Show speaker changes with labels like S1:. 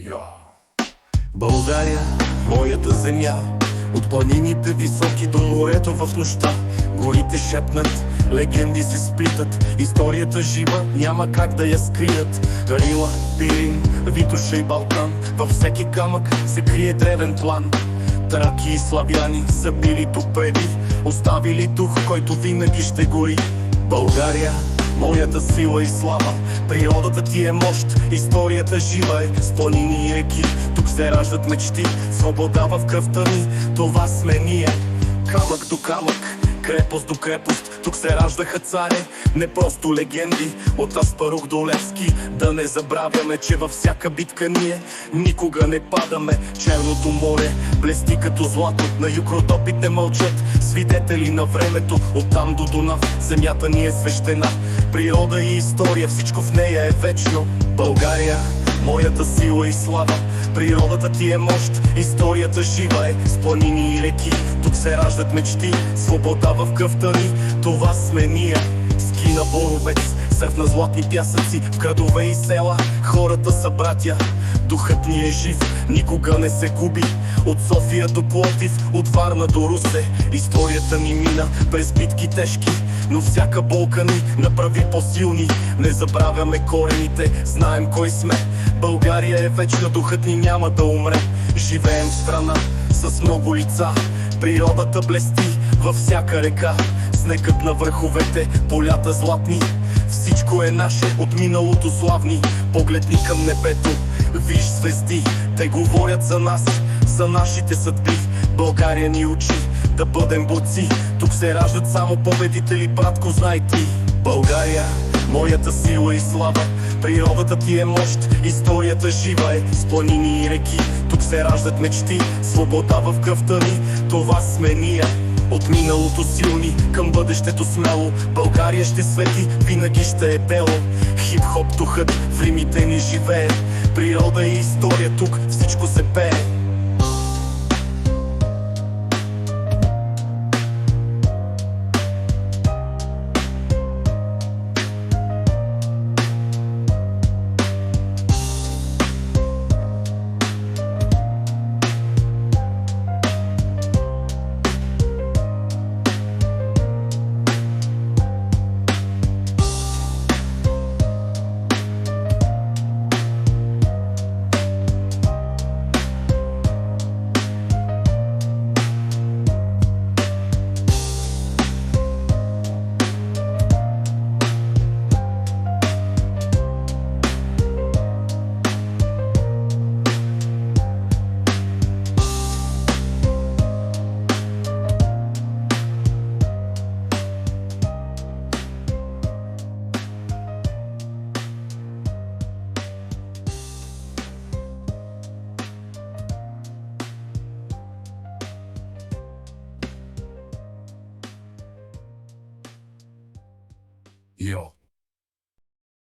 S1: Я. България, моята земя, от планините високи до морето в нощта. Горите шепнат, легенди се сплитат, историята жива, няма как да я скрият. Рила, Пирин, Витоша и Балкан, във всеки камък се крие древен план. Траки и славяни са били тук преди, оставили дух, който винаги ще гори. България, моята сила и слава, природата ти е мощ, историята жива е с планини и реки. Тук се раждат мечти, свобода в кръвта ни, това сме ние. Камък до камък, крепост до крепост, тук се раждаха царе, не просто легенди. От Аспарух до Левски, да не забравяме, че във всяка битка ние никога не падаме. Черното море блести като злато, на юг Родопите мълчат, свидетели на времето. Оттам до Дунав земята ни е свещена, природа и история, всичко в нея е вечно. България, моята сила и слава, природата ти е мощ, историята жива е с планини и реки. Тук се раждат мечти, свобода в кръвта ни, това сме ние. Ски на Боровец, сърф на златни пясъци, в градове и села хората са братя. Духът ни е жив, никога не се губи, от София до Пловдив, от Варна до Русе. Историята ни мина през битки тежки, но всяка болка ни направи по-силни. Не забравяме корените, знаем кой сме. България е вечна, духът ни няма да умре. Живеем в страна с много лица, природата блести във всяка река. Снегът на върховете, полята златни, всичко е наше от миналото славни. Поглед ни към небето, виж звезди, те говорят за нас, за нашите съдби. България ни учи да бъдем борци, тук се раждат само победители, братко, знай ти. България, моята сила и слава, природата ти е мощ, историята жива е с планини и реки. Тук се раждат мечти, свобода в кръвта ни, това сме ние. От миналото силни, към бъдещето смело, България ще свети, винаги ще е бело. Хип-хоп духът в римите ни живее, природа и история, тук всичко се пее. Йо.